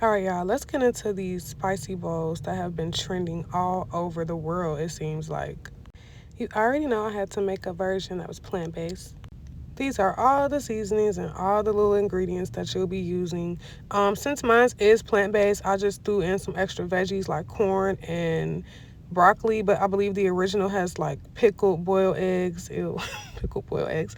All right, y'all, let's get into these spicy bowls that have been trending all over the world, it seems like. You already know I had to make a version that was plant-based. These are all the seasonings and all the little ingredients that you'll be using. Since mine is plant-based, I just threw in some extra veggies like corn and broccoli, but I believe the original has like pickled boiled eggs. Ew, pickled boiled eggs.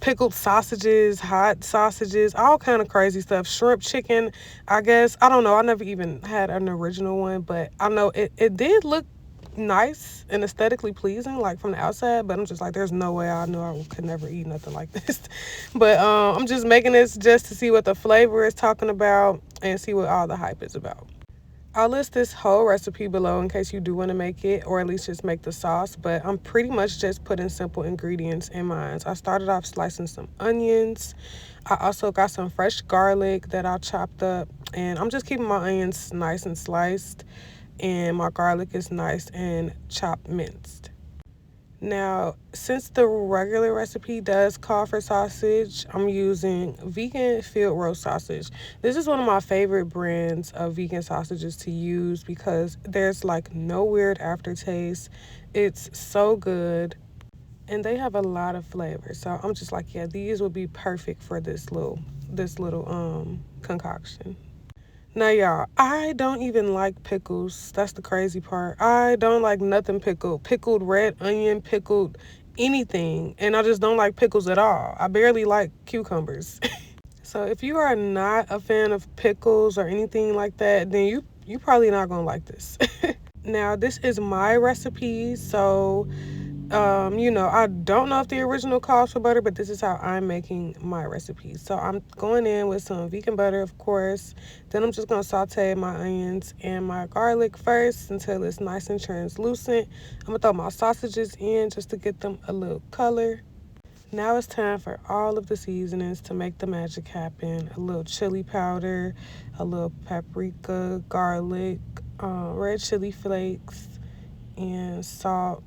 Pickled sausages, hot sausages, all kind of crazy stuff. Shrimp, chicken, I guess. I don't know. I never even had an original one, but I know it did look nice and aesthetically pleasing, like from the outside, but I'm just like, there's no way I knew I could never eat nothing like this. But I'm just making this just to see what the flavor is talking about and see what all the hype is about. I'll list this whole recipe below in case you do want to make it, or at least just make the sauce, but I'm pretty much just putting simple ingredients in mine. I started off slicing some onions. I also got some fresh garlic that I chopped up, and I'm just keeping my onions nice and sliced, and my garlic is nice and chopped minced. Now, since the regular recipe does call for sausage, I'm using vegan field roast sausage. This is one of my favorite brands of vegan sausages to use because there's like no weird aftertaste. It's so good and they have a lot of flavor. So I'm just like, yeah, these would be perfect for this little concoction. Now, y'all, I don't even like pickles. That's the crazy part. I don't like nothing pickled. Pickled red onion, pickled anything. And I just don't like pickles at all. I barely like cucumbers. So if you are not a fan of pickles or anything like that, then you probably not going to like this. Now, this is my recipe, so I don't know if the original calls for butter, but this is how I'm making my recipe. So I'm going in with some vegan butter, of course. Then I'm just going to saute my onions and my garlic first until it's nice and translucent. I'm going to throw my sausages in just to get them a little color. Now it's time for all of the seasonings to make the magic happen. A little chili powder, a little paprika, garlic, red chili flakes, and salt.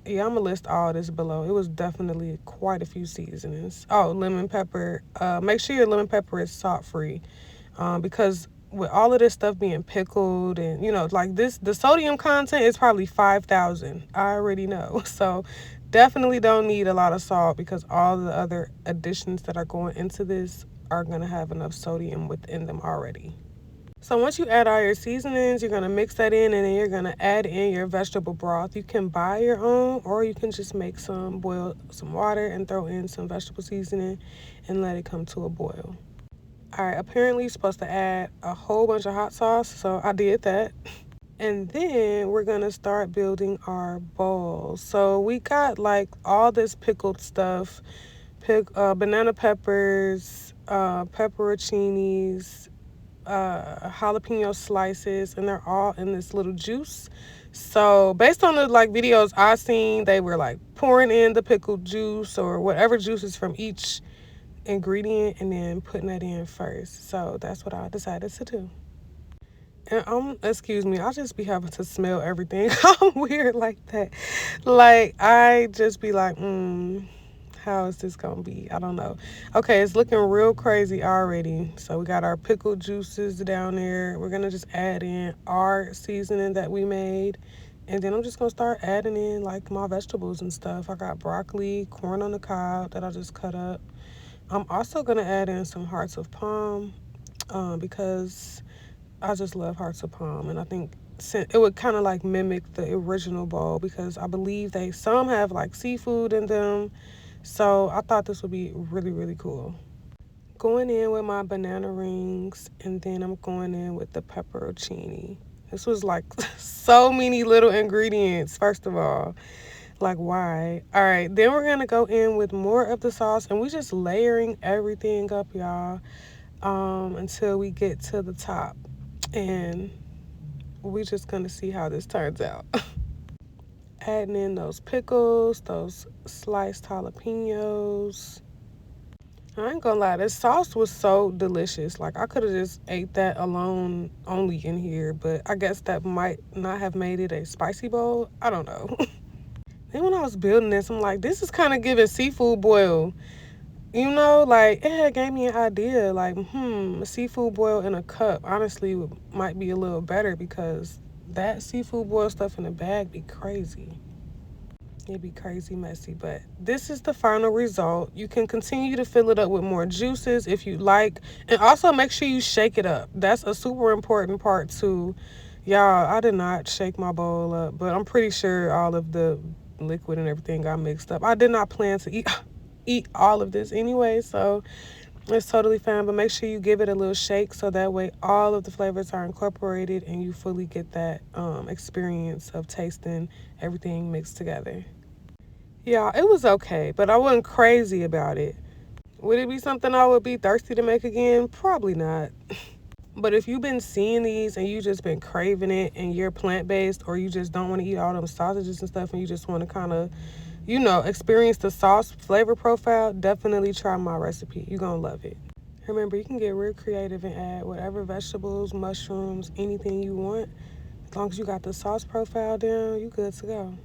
Yeah, I'm gonna list all this below. It was definitely quite a few seasonings. Oh, lemon pepper. Make sure your lemon pepper is salt free, because with all of this stuff being pickled and like this, the sodium content is probably 5,000. I already know. So definitely don't need a lot of salt because all the other additions that are going into this are gonna have enough sodium within them already. So once you add all your seasonings, you're going to mix that in and then you're going to add in your vegetable broth. You can buy your own or you can just make some, boil some water and throw in some vegetable seasoning and let it come to a boil. All right, apparently you're supposed to add a whole bunch of hot sauce, so I did that. And then we're going to start building our bowl. So we got like all this pickled stuff, banana peppers, pepperoncinis, jalapeno slices, and they're all in this little juice. So based on the like videos I seen, they were like pouring in the pickled juice or whatever juices from each ingredient and then putting that in first. So that's what I decided to do. And excuse me, I just be having to smell everything. I'm weird like that. Like I just be like, how is this gonna be? I don't know. Okay, it's looking real crazy already. So we got our pickled juices down there. We're gonna just add in our seasoning that we made. And then I'm just gonna start adding in like my vegetables and stuff. I got broccoli, corn on the cob that I just cut up. I'm also gonna add in some hearts of palm, because I just love hearts of palm. And I think it would kind of like mimic the original bowl because I believe some have like seafood in them. So I thought this would be really, really cool. Going in with my banana rings, and then I'm going in with the pepperoncini. This was like so many little ingredients, first of all. Like, why? All right, then we're going to go in with more of the sauce, and we just layering everything up, y'all, until we get to the top. And we just going to see how this turns out. Adding in those pickles, those sliced jalapenos. I ain't gonna lie, this sauce was so delicious. Like, I could have just ate that alone, only in here, but I guess that might not have made it a spicy bowl. I don't know. Then when I was building this, I'm like, this is kind of giving seafood boil. You know, like, it had gave me an idea. Like, a seafood boil in a cup honestly might be a little better because that seafood boil stuff in a bag be crazy. It'd be crazy messy, but this is the final result. You can continue to fill it up with more juices if you like, and also make sure you shake it up. That's a super important part too. Y'all, I did not shake my bowl up, but I'm pretty sure all of the liquid and everything got mixed up. I did not plan to eat all of this anyway, so it's totally fine, but make sure you give it a little shake so that way all of the flavors are incorporated and you fully get that experience of tasting everything mixed together. Yeah, it was okay, but I wasn't crazy about it. Would it be something I would be thirsty to make again? Probably not. But if you've been seeing these and you just been craving it and you're plant-based, or you just don't want to eat all them sausages and stuff and you just want to kind of, experience the sauce flavor profile, definitely try my recipe. You're going to love it. Remember, you can get real creative and add whatever vegetables, mushrooms, anything you want. As long as you got the sauce profile down, you good to go.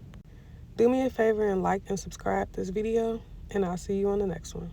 Do me a favor and like and subscribe this video, and I'll see you on the next one.